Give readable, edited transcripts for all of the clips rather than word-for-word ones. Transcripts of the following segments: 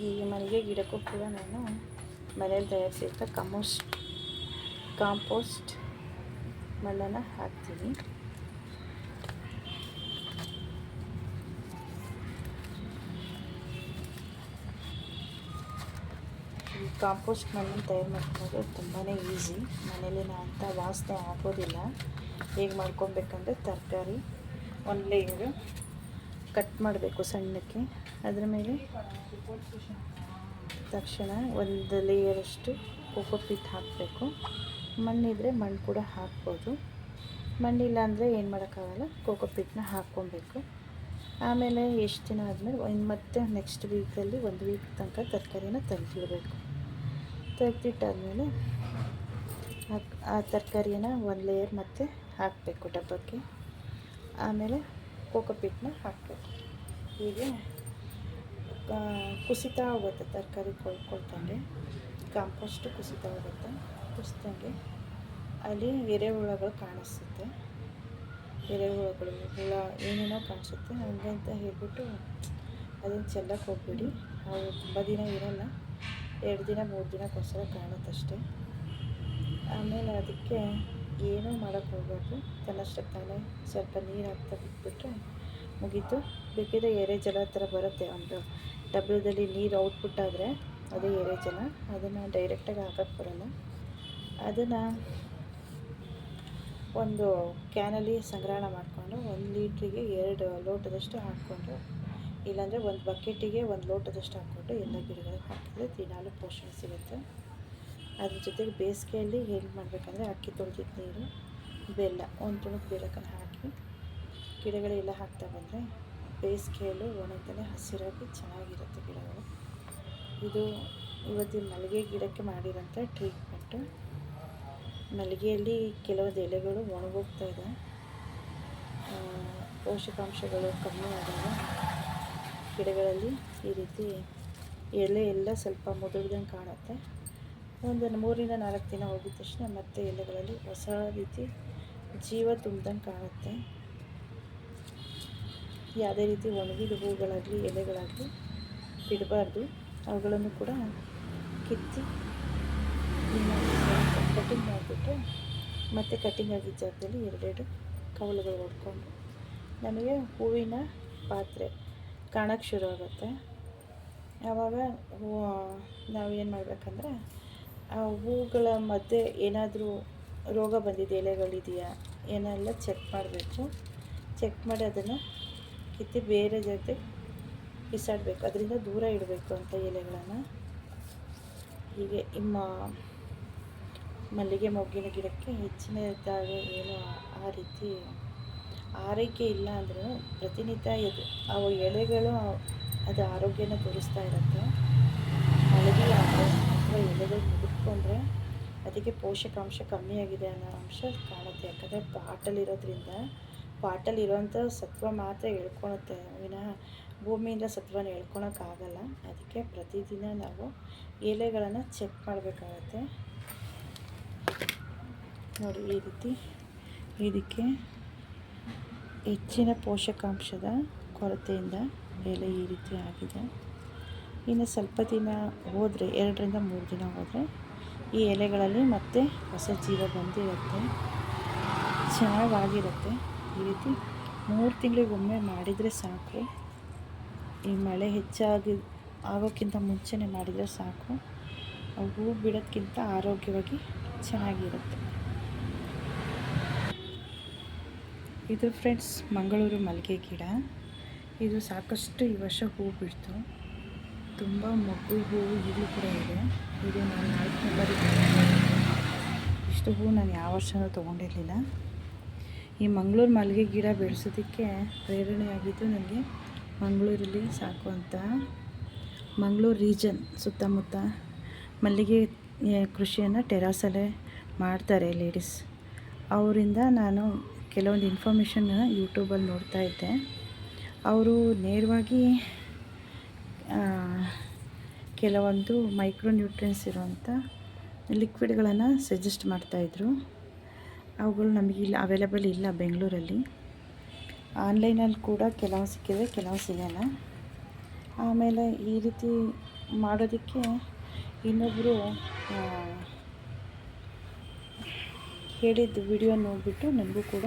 ಈ ಮಲ್ಲಿಗೆ ಗಿಡಕ್ಕೂ ಕೂಡ ನಾನು ಮನೇಲಿ ತಯಾರಿಸಿದ ಕಾಂಪೋಸ್ಟ್ ಮಣ್ಣನ್ನು ಹಾಕ್ತೀನಿ. ಈ ಕಾಂಪೋಸ್ಟ್ ಮಣ್ಣನ್ನು ತಯಾರು ಮಾಡ್ಕೊಳ್ಳೋದು ತುಂಬಾ ಈಸಿ. ಮನೇಲಿ ಅಂಥ ವಾಸನೆ ಆಗೋದಿಲ್ಲ. ಹೇಗೆ ಮಾಡ್ಕೊಬೇಕಂದ್ರೆ ತರಕಾರಿ ಒಂದು ಲೇಯರು ಕಟ್ ಮಾಡಬೇಕು ಸಣ್ಣಕ್ಕೆ. ಅದರ ಮೇಲೆ ತಕ್ಷಣ ಒಂದು ಲೇಯರಷ್ಟು ಕೋಕೋಪೀಟ್ ಹಾಕಬೇಕು. ಮಣ್ಣಿದ್ರೆ ಮಣ್ಣು ಕೂಡ ಹಾಕ್ಬೋದು. ಮಣ್ಣಿಲ್ಲ ಅಂದರೆ ಏನು ಮಾಡೋಕ್ಕಾಗಲ್ಲ, ಕೋಕೋಪೀಟ್ನ ಹಾಕ್ಕೊಬೇಕು. ಆಮೇಲೆ ಎಷ್ಟು ದಿನ ಆದಮೇಲೆ ಮತ್ತೆ ನೆಕ್ಸ್ಟ್ ವೀಕಲ್ಲಿ 1 ವೀಕ್ ತನಕ ತರಕಾರಿನ ತೆಗೆದಿಡಬೇಕು. ತೆಗೆದಿಟ್ಟಾದಮೇಲೆ ಆ ತರಕಾರಿನ ಒಂದು ಲೇಯರ್ ಮತ್ತೆ ಹಾಕಬೇಕು ಡಬ್ಬಕ್ಕೆ. ಆಮೇಲೆ ಕೋಕೋಪೀಟ್ನ ಹಾಕಬೇಕು. ಹೀಗೆ ಕುಸಿತಾ ಹೋಗುತ್ತೆ ತರಕಾರಿ ಕೊಳ್ಕೊಳ್ತಂಗೆ, ಕಾಂಪೋಸ್ಟು ಕುಸಿತಾ ಹೋಗುತ್ತೆ. ಕುಸಿದಂಗೆ ಅಲ್ಲಿ ಎರೆಹುಳಗಳು ಕಾಣಿಸುತ್ತೆ. ಎರೆಹುಳಗಳು ಹುಳ ಏನೇನೋ ಕಾಣಿಸುತ್ತೆ. ಹಂಗೆ ಅಂತ ಹೇಳ್ಬಿಟ್ಟು ಅದನ್ನು ಚೆಲ್ಲಕ್ಕೆ ಹೋಗ್ಬಿಡಿ. ಅವು ತುಂಬ ದಿನ ಇರೋಲ್ಲ, 2 ದಿನ 3 ದಿನಕ್ಕೋಸ್ಕರ ಕಾಣುತ್ತಷ್ಟೇ. ಆಮೇಲೆ ಅದಕ್ಕೆ ಏನೂ ಮಾಡೋಕ್ಕೆ ಹೋಗಬಾರ್ದು. ತನ್ನಷ್ಟಕ್ಕೆ ತಾನೇ ಸ್ವಲ್ಪ ನೀರು ಹಾಕ್ತಾ ಬಿಟ್ಬಿಟ್ರೆ ಮುಗೀತು. ಬೇಕಿದ್ರೆ ಎರೆಜಲ ಥರ ಬರುತ್ತೆ. ಒಂದು ಡಬ್ಬದಲ್ಲಿ ನೀರು ಔಟ್ಪುಟ್ ಆದರೆ ಅದೇ ಎರೆಜಲ. ಅದನ್ನು ಡೈರೆಕ್ಟಾಗಿ ಹಾಕಕ್ಕೆ ಬರೋಲ್ಲ. ಅದನ್ನು ಒಂದು ಕ್ಯಾನಲ್ಲಿ ಸಂಗ್ರಹಣ ಮಾಡಿಕೊಂಡು 1 ಲೀಟ್ರಿಗೆ 2 ಲೋಟದಷ್ಟು ಹಾಕ್ಕೊಂಡು, ಇಲ್ಲಾಂದರೆ 1 ಬಕೆಟಿಗೆ 1 ಲೋಟದಷ್ಟು ಹಾಕ್ಕೊಂಡು ಎಲ್ಲ ಗಿಡಗಳಿಗೆ ಹಾಕಿದರೆ ದಿನಾಲೂ ಪೋಷಣೆ ಸಿಗುತ್ತೆ. ಅದ್ರ ಜೊತೆಗೆ ಬೇಸಿಗೆಯಲ್ಲಿ ಹೇಗೆ ಮಾಡಬೇಕಂದ್ರೆ ಅಕ್ಕಿ ತೊಳೆದಿದ್ದ ನೀರು, ಬೆಲ್ಲ, 1 ತುಣುಕು ಬೆಲ್ಲಕ್ಕನ್ನು ಹಾಕಿ ಗಿಡಗಳೆಲ್ಲ ಹಾಕ್ತಾ ಬಂದರೆ ಬೇಸಿಗೆಯಲ್ಲೂ ಒಣಗ್ದಲೇ ಹಸಿರಾಗಿ ಚೆನ್ನಾಗಿರುತ್ತೆ ಗಿಡಗಳು. ಇದು ಇವತ್ತಿನ ಮಲ್ಲಿಗೆ ಗಿಡಕ್ಕೆ ಮಾಡಿರೋಂಥ ಟ್ರೀಟ್ಮೆಂಟು. ಮಲ್ಲಿಗೆಯಲ್ಲಿ ಕೆಲವೊಂದು ಎಲೆಗಳು ಒಣಗೋಗ್ತಾ ಇದೆ. ಪೋಷಕಾಂಶಗಳು ಕಮ್ಮಿ ಆದಾಗ ಗಿಡಗಳಲ್ಲಿ ಈ ರೀತಿ ಎಲೆ ಎಲ್ಲ ಸ್ವಲ್ಪ ಮುದುಡ್ದಂಗೆ ಕಾಣುತ್ತೆ. ಒಂದು 3ರಿಂದ 4 ದಿನ ಹೋಗಿದ ತಕ್ಷಣ ಮತ್ತೆ ಎಲೆಗಳಲ್ಲಿ ಹೊಸ ರೀತಿ ಜೀವ ತುಂಬ್ದಂಗೆ ಕಾಣುತ್ತೆ. ಯಾವುದೇ ರೀತಿ ಒಣಗಿದ ಹೂಗಳಾಗಲಿ ಎಲೆಗಳಾಗಲಿ ಬಿಡಬಾರ್ದು. ಅವುಗಳನ್ನು ಕೂಡ ಕಿತ್ತಿ ಕಟಿಂಗ್ ಮಾಡಿಬಿಟ್ಟು ಮತ್ತು ಕಟಿಂಗ್ ಆಗಿದ್ದ ಜಾಗದಲ್ಲಿ 2 ಕವಲುಗಳು ಹೊಡ್ಕೊಂಡು ನಮಗೆ ಹೂವಿನ ಪಾತ್ರೆ ಕಾಣೋಕ್ಕೆ ಶುರು ಆಗುತ್ತೆ. ಆವಾಗ ನಾವೇನು ಮಾಡಬೇಕಂದ್ರೆ ಆ ಹೂಗಳ ಮಧ್ಯೆ ಏನಾದರೂ ರೋಗ ಬಂದಿದೆ, ಎಲೆಗಳಿದೆಯಾ ಏನೆಲ್ಲ ಚೆಕ್ ಮಾಡಬೇಕು. ಚೆಕ್ ಮಾಡಿ ಅದನ್ನು ಕಿತ್ತಿ ಬೇರೆ ಜೊತೆ ಬಿಸಾಡಬೇಕು. ಅದರಿಂದ ದೂರ ಇಡಬೇಕು ಅಂತ ಎಲೆಗಳನ್ನು. ಹೀಗೆ ಮಲ್ಲಿಗೆ ಮೊಗ್ಗಿನ ಗಿಡಕ್ಕೆ ಹೆಚ್ಚಿನದಾಗಿ ಏನು ಆ ರೀತಿ ಆರೈಕೆ ಇಲ್ಲ ಅಂದರೂ ಪ್ರತಿನಿತ್ಯ ಅವು ಎಲೆಗಳು ಅದು ಆರೋಗ್ಯನ ತೋರಿಸ್ತಾ ಇರುತ್ತೆ. ಮಲಗಿ ಅಥವಾ ಎಲೆಗಳು ಮುಗಿದ್ಕೊಂಡ್ರೆ ಅದಕ್ಕೆ ಪೋಷಕಾಂಶ ಕಮ್ಮಿಯಾಗಿದೆ ಅನ್ನೋ ಅಂಶ ಕಾಣುತ್ತೆ. ಯಾಕಂದರೆ ಪಾಟಲ್ಲಿರೋಂಥ ಸತ್ವ ಮಾತ್ರ ಎಳ್ಕೊಳುತ್ತೆ ವಿನಃ ಭೂಮಿಯಿಂದ ಸತ್ವನ ಎಳ್ಕೊಳಕ್ಕಾಗಲ್ಲ. ಅದಕ್ಕೆ ಪ್ರತಿದಿನ ನಾವು ಎಲೆಗಳನ್ನು ಚೆಕ್ ಮಾಡಬೇಕಾಗತ್ತೆ. ನೋಡಿ, ಈ ರೀತಿ ಇದಕ್ಕೆ ಹೆಚ್ಚಿನ ಪೋಷಕಾಂಶದ ಕೊರತೆಯಿಂದ ಎಲೆ ಈ ರೀತಿ ಆಗಿದೆ. ಇನ್ನು ಸ್ವಲ್ಪ ದಿನ ಹೋದರೆ, 2ರಿಂದ 3 ದಿನ ಹೋದರೆ ಈ ಎಲೆಗಳಲ್ಲಿ ಮತ್ತೆ ಹೊಸ ಜೀವ ಬಂದಿರುತ್ತೆ, ಚೆನ್ನಾಗಿರುತ್ತೆ. ಈ ರೀತಿ 3 ತಿಂಗಳಿಗೊಮ್ಮೆ ಮಾಡಿದರೆ ಸಾಕು. ಈ ಮಳೆ ಆಗೋಕ್ಕಿಂತ ಮುಂಚೆನೇ ಮಾಡಿದರೆ ಸಾಕು. ಹೂ ಬಿಡೋಕ್ಕಿಂತ ಆರೋಗ್ಯವಾಗಿ ಚೆನ್ನಾಗಿರುತ್ತೆ. ಇದು ಫ್ರೆಂಡ್ಸ್ ಮಂಗಳೂರು ಮಲ್ಲಿಗೆ ಗಿಡ. ಇದು ಸಾಕಷ್ಟು ಈ ವರ್ಷ ಹೂ ಬಿಡ್ತು. ತುಂಬ ಮೊಗ್ಗು ಹೂವು ಈಗಲೂ ಕೂಡ ಇದೆ. ಇದು ನಾನು 4ನೇ ಬಾರಿ ಇಷ್ಟು ಹೂ ನಾನು ಯಾವ ವರ್ಷವೂ ತೊಗೊಂಡಿರಲಿಲ್ಲ. ಈ ಮಂಗಳೂರು ಮಲ್ಲಿಗೆ ಗಿಡ ಬೆಳೆಸೋದಕ್ಕೆ ಪ್ರೇರಣೆಯಾಗಿದ್ದು ನನಗೆ ಮಂಗಳೂರಲ್ಲಿ ಸಾಕುವಂಥ ಮಂಗಳೂರು ರೀಜನ್ ಸುತ್ತಮುತ್ತ ಮಲ್ಲಿಗೆ ಕೃಷಿಯನ್ನು ಟೆರಾಸಲ್ಲೇ ಮಾಡ್ತಾರೆ ಲೇಡೀಸ್. ಅವರಿಂದ ನಾನು ಕೆಲವೊಂದು ಇನ್ಫಾರ್ಮೇಷನ್ನ ಯೂಟ್ಯೂಬಲ್ಲಿ ನೋಡ್ತಾ ಇದ್ದೆ. ಅವರು ನೇರವಾಗಿ ಕೆಲವೊಂದು ಮೈಕ್ರೋ ನ್ಯೂಟ್ರಿಯನ್ಸ್ ಇರುವಂಥ ಲಿಕ್ವಿಡ್ಗಳನ್ನು ಸಜೆಸ್ಟ್ ಮಾಡ್ತಾಯಿದ್ರು. ಅವುಗಳು ನಮಗಿಲ್ಲ, ಅವೈಲೇಬಲ್ ಇಲ್ಲ ಬೆಂಗಳೂರಲ್ಲಿ. ಆನ್ಲೈನಲ್ಲಿ ಕೂಡ ಕೆಲವು ಸಿಕ್ಕಿದ್ರೆ ಕೆಲವು ಸಿಗೋಲ್ಲ. ಆಮೇಲೆ ಈ ರೀತಿ ಮಾಡೋದಕ್ಕೆ ಇನ್ನೊಬ್ಬರು ಹೇಳಿದ್ದು ವಿಡಿಯೋ ನೋಡಿಬಿಟ್ಟು ನನಗೂ ಕೂಡ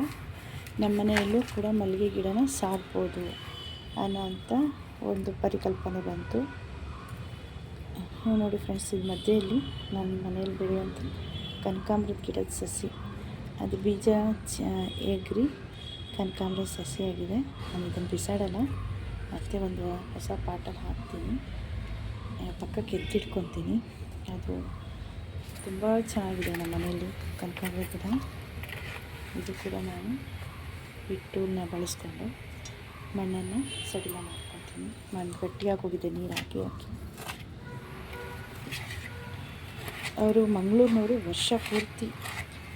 ನಮ್ಮ ಮನೆಯಲ್ಲೂ ಕೂಡ ಮಲ್ಲಿಗೆ ಗಿಡನ ಸಾಕ್ಬೋದು ಅನ್ನೋಂಥ ಒಂದು ಪರಿಕಲ್ಪನೆ ಬಂತು. ನೋಡಿ ಫ್ರೆಂಡ್ಸ್, ಈ ಮಧ್ಯೆಯಲ್ಲಿ ನನ್ನ ಮನೆಯಲ್ಲಿ ಬೆಳೆಯುವಂಥ ಕನಕಾಂಬರದ ಗಿಡದ ಸಸಿ, ಅದು ಬೀಜ ಎಗ್ರಿ ಕನಕಾಂಬರದ ಸಸಿಯಾಗಿದೆ. ನಾನು ಇದನ್ನು ಬಿಸಾಡಲ್ಲ, ಮತ್ತೆ ಒಂದು ಹೊಸ ಪಾಟಲ್ಲಿ ಹಾಕ್ತೀನಿ, ಪಕ್ಕಕ್ಕೆ ಎತ್ತಿಟ್ಕೊತೀನಿ. ಅದು ತುಂಬ ಚೆನ್ನಾಗಿದೆ ನಮ್ಮ ಮನೆಯಲ್ಲಿ ಕನಕಾಂಬರ ಗಿಡ. ಇದು ಕೂಡ ನಾನು ಹಿಟ್ಟನ್ನ ಬಳಸ್ಕೊಂಡು ಮಣ್ಣನ್ನು ಸಡಿಲ ಮಾಡ್ಕೊತೀನಿ. ಮಣ್ಣು ಗಟ್ಟಿಯಾಗಿ ಹೋಗಿದೆ ನೀರು ಹಾಕಿ ಹಾಕಿ. ಅವರು ಮಂಗಳೂರಿನವರು, ವರ್ಷ ಪೂರ್ತಿ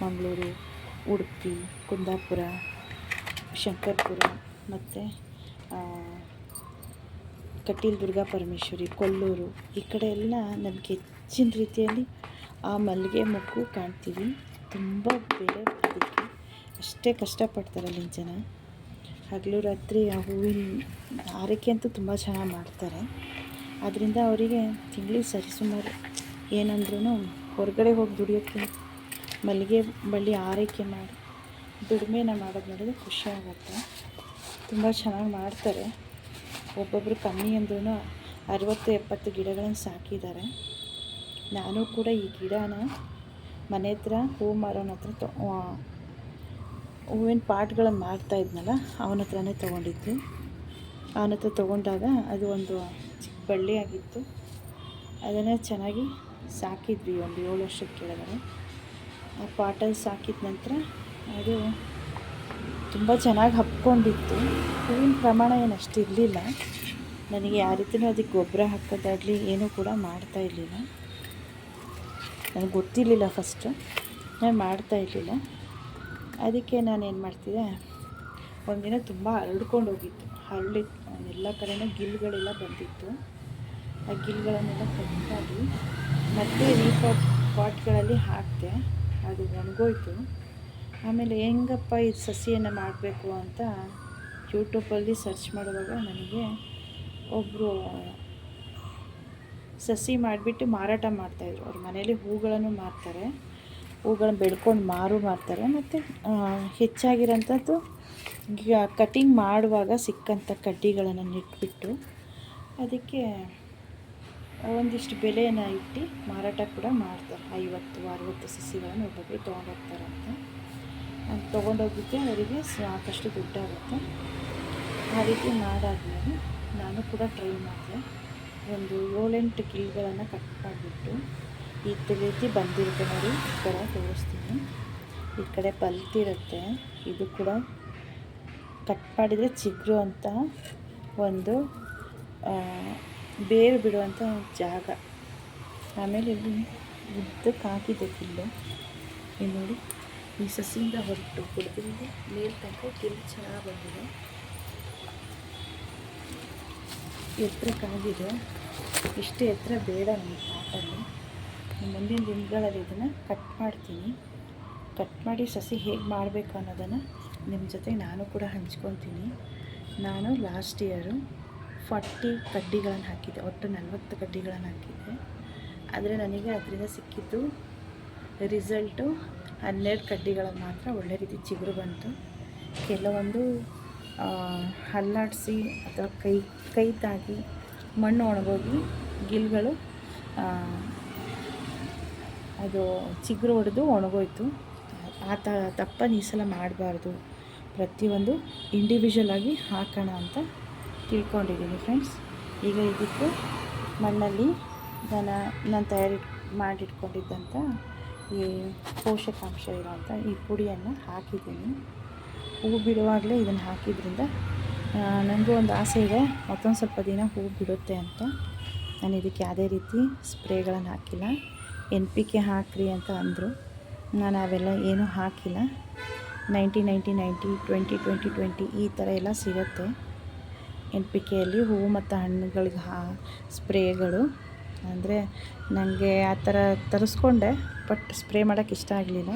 ಮಂಗಳೂರು, ಉಡುಪಿ, ಕುಂದಾಪುರ, ಶಂಕರಪುರ ಮತ್ತು ಕಟೀಲು ದುರ್ಗಾ ಪರಮೇಶ್ವರಿ, ಕೊಲ್ಲೂರು, ಈ ಕಡೆ ಎಲ್ಲ ನನಗೆ ಹೆಚ್ಚಿನ ರೀತಿಯಲ್ಲಿ ಆ ಮಲ್ಲಿಗೆ ಮೊಗ್ಗು ಕಾಣ್ತೀವಿ. ತುಂಬ ಬೆಲೆ ಅದಕ್ಕೆ, ಅಷ್ಟೇ ಕಷ್ಟಪಡ್ತಾರೆ ಅಲ್ಲಿನ ಜನ. ಹಗಲು ರಾತ್ರಿ ಆ ಹೂವಿನ ಆರೈಕೆ ಅಂತೂ ತುಂಬ ಚೆನ್ನಾಗಿ ಮಾಡ್ತಾರೆ. ಆದ್ದರಿಂದ ಅವರಿಗೆ ತಿಂಗಳಿಗೆ ಸರಿಸುಮಾರು ಏನಂದ್ರೂ ಹೊರಗಡೆ ಹೋಗಿ ದುಡಿಯೋಕ್ಕೆ ಮಲ್ಲಿಗೆ ಬಳ್ಳಿ ಆರೈಕೆ ಮಾಡಿ ದುಡಿಮೆನ ಮಾಡೋದು ನೋಡಿದ್ರೆ ಖುಷಿ ಆಗುತ್ತೆ. ತುಂಬ ಚೆನ್ನಾಗಿ ಮಾಡ್ತಾರೆ. ಒಬ್ಬೊಬ್ಬರು ಕಮ್ಮಿ ಅಂದ್ರೂ 60-70 ಗಿಡಗಳನ್ನು ಸಾಕಿದ್ದಾರೆ. ನಾನು ಕೂಡ ಈ ಗಿಡನ ಮನೆ ಹತ್ರ ಹೂವು ಮಾರೋನ ಹತ್ರ ಹೂವಿನ ಪಾಟ್ಗಳನ್ನು ಮಾಡ್ತಾಯಿದ್ನಲ್ಲ, ಅವನ ಹತ್ರನೇ ತೊಗೊಂಡಿದ್ದು. ಅವನ ಹತ್ರ ತೊಗೊಂಡಾಗ ಅದು ಒಂದು ಚಿಕ್ಕ ಬಳ್ಳಿ ಆಗಿತ್ತು. ಅದನ್ನು ಚೆನ್ನಾಗಿ ಸಾಕಿದ್ವಿ ಒಂದು 7 ವರ್ಷದ ಕೆಳಗಡೆ. ಆ ಪಾಟಲ್ಲಿ ಸಾಕಿದ ನಂತರ ಅದು ತುಂಬ ಚೆನ್ನಾಗಿ ಹಬ್ಕೊಂಡಿತ್ತು. ಹೂವಿನ ಪ್ರಮಾಣ ಏನು ಅಷ್ಟು ಇರಲಿಲ್ಲ. ನನಗೆ ಯಾವ ರೀತಿಯೂ ಅದಕ್ಕೆ ಗೊಬ್ಬರ ಹಾಕೋದಾಗಲಿ ಏನೂ ಕೂಡ ಮಾಡ್ತಾಯಿರಲಿಲ್ಲ. ನನಗೆ ಗೊತ್ತಿರಲಿಲ್ಲ, ಫಸ್ಟು ನಾನು ಮಾಡ್ತಾಯಿರಲಿಲ್ಲ. ಅದಕ್ಕೆ ನಾನು ಏನು ಮಾಡ್ತಿದ್ದೆ, ಒಂದಿನ ತುಂಬ ಹರಡ್ಕೊಂಡು ಹೋಗಿತ್ತು. ಎಲ್ಲ ಕಡೆಯೂ ಗಿಲ್ಗಳೆಲ್ಲ ಬಂದಿತ್ತು. ಆ ಗಿಲ್ಗಳನ್ನೆಲ್ಲ ಕಟ್ಟಾಗಿ ಮತ್ತೆ ಪಾಟ್ಗಳಲ್ಲಿ ಹಾಕಿದೆ. ಅದು ಒಣಗೋಯ್ತು. ಆಮೇಲೆ ಹೆಂಗಪ್ಪ ಇದು ಸಸಿಯನ್ನು ಮಾಡಬೇಕು ಅಂತ ಯೂಟ್ಯೂಬಲ್ಲಿ ಸರ್ಚ್ ಮಾಡುವಾಗ ನನಗೆ ಒಬ್ಬರು ಸಸಿ ಮಾಡಿಬಿಟ್ಟು ಮಾರಾಟ ಮಾಡ್ತಾಯಿದ್ರು. ಅವ್ರ ಮನೇಲಿ ಹೂಗಳನ್ನು ಮಾರ್ತಾರೆ, ಹೂಗಳನ್ನ ಬೆಳ್ಕೊಂಡು ಮಾರ್ತಾರೆ. ಮತ್ತು ಹೆಚ್ಚಾಗಿರೋಂಥದ್ದು ಕಟಿಂಗ್ ಮಾಡುವಾಗ ಸಿಕ್ಕಂಥ ಕಡ್ಡಿಗಳನ್ನು ನೆಟ್ಬಿಟ್ಟು ಅದಕ್ಕೆ ಒಂದಿಷ್ಟು ಬೆಲೆಯನ್ನು ಇಟ್ಟು ಮಾರಾಟ ಕೂಡ ಮಾಡ್ತಾರೆ. 50-60 ಸಸಿಗಳನ್ನು ಒಬ್ಬೊಬ್ಬರು ತೊಗೊಂಡೋಗ್ತಾರೆ ಅಂತ. ಅದು ತೊಗೊಂಡೋಗಿದ್ದೆ ಅವರಿಗೆ ಸಾಕಷ್ಟು ದುಡ್ಡಾಗುತ್ತೆ. ಆ ರೀತಿ ಮಾಡಾದ್ಮೇಲೆ ನಾನು ಕೂಡ ಟ್ರೈ ಮಾಡಿದೆ. ಒಂದು 7-8 ಗಿಲ್ಗಳನ್ನು ಕಟ್ ಮಾಡಿಬಿಟ್ಟು ಈ ರೀತಿ ಬಂದಿರುತ್ತೆ ನೋಡಿ, ಈ ಥರ ತೋರಿಸ್ತೀನಿ. ಈ ಕಡೆ ಬಲ್ತಿರುತ್ತೆ. ಇದು ಕೂಡ ಕಟ್ ಮಾಡಿದರೆ ಚಿಗುರು ಅಂತ ಒಂದು ಬೇರು ಬಿಡುವಂಥ ಜಾಗ. ಆಮೇಲೆ ಇಲ್ಲಿ ಉದ್ದಕ್ಕೆ ಹಾಕಿದೆ ಕಿಲ್ಲು. ಇಲ್ಲಿ ನೋಡಿ, ಈ ಸಸಿಯಿಂದ ಹೊರಟು ಕುಡಿದ್ರಿಂದ ಮೇಲ್ ತನಕ ಕಿಲ್ಲು ಚೆನ್ನಾಗಿ ಬಂದಿದೆ, ಎತ್ತರಕ್ಕಾಗಿದೆ. ಇಷ್ಟು ಎತ್ತರ ಬೇಡ ನಮ್ಮ ಪಾಟಲ್ಲಿ. ಮುಂದಿನ ದಿನಗಳಲ್ಲಿ ಇದನ್ನು ಕಟ್ ಮಾಡ್ತೀನಿ. ಕಟ್ ಮಾಡಿ ಸಸಿ ಹೇಗೆ ಮಾಡಬೇಕು ಅನ್ನೋದನ್ನು ನಿಮ್ಮ ಜೊತೆ ನಾನು ಕೂಡ ಹಂಚ್ಕೊತೀನಿ. ನಾನು ಲಾಸ್ಟ್ ಇಯರು 40 ಕಡ್ಡಿಗಳನ್ನು ಹಾಕಿದ್ದೆ, ಒಟ್ಟು 40 ಕಡ್ಡಿಗಳನ್ನು ಹಾಕಿದ್ದೆ. ಆದರೆ ನನಗೆ ಅದರಿಂದ ಸಿಕ್ಕಿದ್ದು ರಿಸಲ್ಟು 12 ಕಡ್ಡಿಗಳಲ್ಲಿ ಮಾತ್ರ ಒಳ್ಳೆ ರೀತಿ ಚಿಗುರು ಬಂತು. ಕೆಲವೊಂದು ಹಲ್ಲಾಡಿಸಿ ಅಥವಾ ಕೈ ತಾಗಿ ಮಣ್ಣು ಒಣಗೋಗಿ ಗಿಲ್ಗಳು ಅದು ಚಿಗುರು ಹೊಡೆದು ಒಣಗೋಯ್ತು. ಆ ತಪ್ಪನ್ನು ಈ ಸಲ ಮಾಡಬಾರ್ದು, ಪ್ರತಿಯೊಂದು ಇಂಡಿವಿಜುವಲ್ ಆಗಿ ಹಾಕೋಣ ಅಂತ ತಿಳ್ಕೊಂಡಿದ್ದೀನಿ ಫ್ರೆಂಡ್ಸ್. ಈಗ ಇದಕ್ಕೆ ಮಣ್ಣಲ್ಲಿ ನಾನು ಮಾಡಿಟ್ಕೊಂಡಿದ್ದಂಥ ಈ ಪೋಷಕಾಂಶ ಇರೋಂಥ ಈ ಪುಡಿಯನ್ನು ಹಾಕಿದ್ದೀನಿ. ಹೂವು ಬಿಡುವಾಗಲೇ ಇದನ್ನು ಹಾಕಿದ್ರಿಂದ ನನಗೂ ಒಂದು ಆಸೆ ಇದೆ, ಮತ್ತೊಂದು ಸ್ವಲ್ಪ ದಿನ ಹೂವು ಬಿಡುತ್ತೆ ಅಂತ. ನಾನು ಇದಕ್ಕೆ ಯಾವುದೇ ರೀತಿ ಸ್ಪ್ರೇಗಳನ್ನು ಹಾಕಿಲ್ಲ. NPK ಹಾಕ್ರಿ ಅಂತ ಅಂದರು, ನಾನು ಅವೆಲ್ಲ ಏನೂ ಹಾಕಿಲ್ಲ. 90-90-90, 20-20-20 ಈ ಥರ ಎಲ್ಲ ಸಿಗುತ್ತೆ NPKಯಲ್ಲಿ ಹೂವು ಮತ್ತು ಹಣ್ಣುಗಳಿಗೆ ಸ್ಪ್ರೇಗಳು. ಅಂದರೆ ನನಗೆ ಆ ಥರ ತರಿಸ್ಕೊಂಡೆ, ಬಟ್ ಸ್ಪ್ರೇ ಮಾಡೋಕ್ಕೆ ಇಷ್ಟ ಆಗಲಿಲ್ಲ.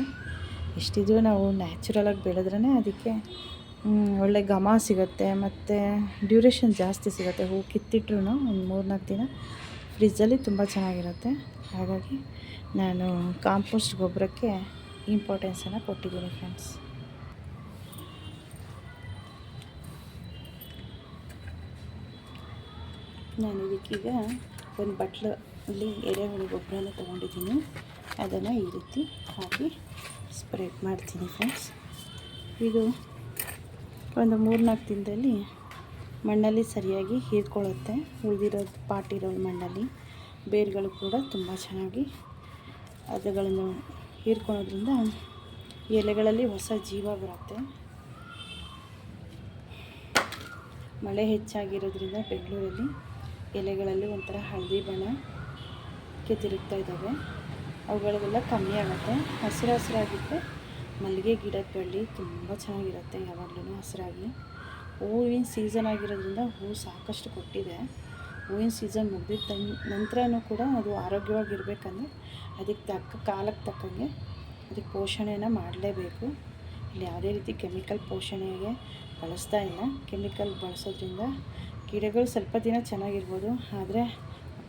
ಎಷ್ಟಿದ್ರೂ ನಾವು ನ್ಯಾಚುರಲಾಗಿ ಬೆಳೆದ್ರೇ ಅದಕ್ಕೆ ಒಳ್ಳೆ ಘಮ ಸಿಗುತ್ತೆ, ಮತ್ತು ಡ್ಯೂರೇಷನ್ ಜಾಸ್ತಿ ಸಿಗುತ್ತೆ. ಹೂವು ಕಿತ್ತಿಟ್ರೂ ಒಂದು 3-4 ದಿನ ಫ್ರಿಜ್ಜಲ್ಲಿ ತುಂಬ ಚೆನ್ನಾಗಿರುತ್ತೆ. ಹಾಗಾಗಿ ನಾನು ಕಾಂಪೋಸ್ಟ್ ಗೊಬ್ಬರಕ್ಕೆ ಇಂಪಾರ್ಟೆನ್ಸನ್ನು ಕೊಟ್ಟಿದ್ದೀನಿ ಫ್ರೆಂಡ್ಸ್. ನಾನು ಇದಕ್ಕೀಗ ಒಂದು ಬಟ್ಲಲ್ಲಿ ಎರೆಹುಳು ಗೊಬ್ಬರನ ತೊಗೊಂಡಿದ್ದೀನಿ. ಅದನ್ನು ಈ ರೀತಿ ಹಾಕಿ ಸ್ಪ್ರೆಡ್ ಮಾಡ್ತೀನಿ ಫ್ರೆಂಡ್ಸ್. ಇದು ಒಂದು 3-4 ದಿನದಲ್ಲಿ ಮಣ್ಣಲ್ಲಿ ಸರಿಯಾಗಿ ಹೀರ್ಕೊಳ್ಳುತ್ತೆ. ಉಳಿದಿರೋದು ಪಾಟಿರೋ ಮಣ್ಣಲ್ಲಿ ಬೇರುಗಳು ಕೂಡ ತುಂಬ ಚೆನ್ನಾಗಿ ಅದಗಳನ್ನು ಹೀರ್ಕೊಳ್ಳೋದ್ರಿಂದ ಎಲೆಗಳಲ್ಲಿ ಹೊಸ ಜೀವ ಬರುತ್ತೆ. ಮಳೆ ಹೆಚ್ಚಾಗಿರೋದ್ರಿಂದ ಬೆಂಗಳೂರಲ್ಲಿ ಎಲೆಗಳಲ್ಲಿ ಒಂಥರ ಹಳದಿ ಬಣ್ಣಕ್ಕೆ ತಿರುಗ್ತಾ ಇದ್ದಾವೆ. ಅವುಗಳಿಗೆಲ್ಲ ಕಮ್ಮಿ ಆಗುತ್ತೆ. ಹಸಿರಾಗಿದ್ದರೆ ಮಲ್ಲಿಗೆ ಗಿಡಗಳಲ್ಲಿ ತುಂಬ ಚೆನ್ನಾಗಿರುತ್ತೆ. ಯಾವಾಗಲೂ ಹಸಿರಾಗಿ ಹೂವಿನ ಸೀಸನ್ ಆಗಿರೋದ್ರಿಂದ ಹೂವು ಸಾಕಷ್ಟು ಕೊಟ್ಟಿದೆ. ಹೂವಿನ ಸೀಸನ್ ಮುಗಿದ ನಂತರನೂ ಕೂಡ ಅದು ಆರೋಗ್ಯವಾಗಿರಬೇಕಂದ್ರೆ ಅದಕ್ಕೆ ಕಾಲಕ್ಕೆ ತಕ್ಕಂಗೆ ಅದಕ್ಕೆ ಪೋಷಣೆಯನ್ನು ಮಾಡಲೇಬೇಕು. ಇಲ್ಲಿ ಯಾವುದೇ ರೀತಿ ಕೆಮಿಕಲ್ ಪೋಷಣೆಗೆ ಬಳಸ್ತಾ ಇಲ್ಲ. ಕೆಮಿಕಲ್ ಬಳಸೋದ್ರಿಂದ ಗಿಡಗಳು ಸ್ವಲ್ಪ ದಿನ ಚೆನ್ನಾಗಿರ್ಬೋದು, ಆದರೆ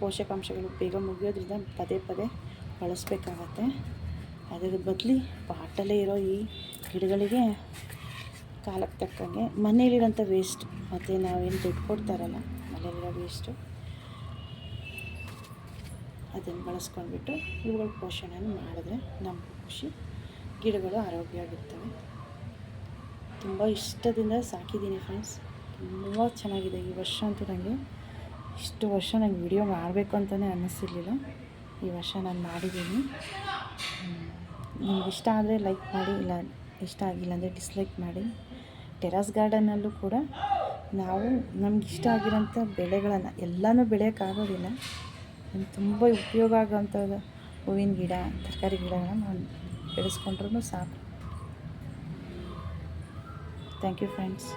ಪೋಷಕಾಂಶಗಳು ಬೇಗ ಮುಗಿಯೋದ್ರಿಂದ ಪದೇ ಬಳಸಬೇಕಾಗತ್ತೆ. ಅದರ ಬದಲು ಪಾಟಲ್ಲೇ ಇರೋ ಈ ಗಿಡಗಳಿಗೆ ಕಾಲಕ್ಕೆ ತಕ್ಕಂಗೆ ಮನೇಲಿರೋಂಥ ವೇಸ್ಟ್ ಮತ್ತು ನಾವೇನು ದುಡ್ಡು ಕೊಡ್ತಾರಲ್ಲ ಮನೇಲಿರೋ ವೇಸ್ಟು ಅದನ್ನು ಬಳಸ್ಕೊಂಡ್ಬಿಟ್ಟು ಇವುಗಳ ಪೋಷಣೆಯನ್ನು ಮಾಡಿದ್ರೆ ನಮ್ಮ ಖುಷಿ. ಗಿಡಗಳು ಆರೋಗ್ಯವಾಗಿರ್ತವೆ. ತುಂಬ ಇಷ್ಟದಿಂದ ಸಾಕಿದ್ದೀನಿ ಫ್ರೆಂಡ್ಸ್. ತುಂಬ ಚೆನ್ನಾಗಿದೆ. ಈ ವರ್ಷ ಅಂತೂ ನನಗೆ ಇಷ್ಟು ವರ್ಷ ನಂಗೆ ವಿಡಿಯೋ ಮಾಡಬೇಕು ಅಂತಲೇ ಅನ್ನಿಸಿರಲಿಲ್ಲ. ಈ ವರ್ಷ ನಾನು ಮಾಡಿದ್ದೀನಿ. ನಿಮ್ಗೆ ಇಷ್ಟ ಆದರೆ ಲೈಕ್ ಮಾಡಿ, ಇಲ್ಲ ಇಷ್ಟ ಆಗಿಲ್ಲ ಅಂದರೆ ಡಿಸ್ಲೈಕ್ ಮಾಡಿ. ಟೆರಸ್ ಗಾರ್ಡನಲ್ಲೂ ಕೂಡ ನಾವು ನಮ್ಗೆ ಇಷ್ಟ ಆಗಿರೋಂಥ ಬೆಳೆಗಳನ್ನು ಎಲ್ಲನೂ ಬೆಳೆಯೋಕ್ಕಾಗೋದಿಲ್ಲ. ನಮ್ಗೆ ತುಂಬ ಉಪಯೋಗ ಆಗೋವಂಥದ್ದು ಹೂವಿನ ಗಿಡ, ತರಕಾರಿ ಗಿಡಗಳನ್ನ ನಾವು ಬೆಳೆಸ್ಕೊಂಡ್ರೂ ಸಾಕು. Thank you friends.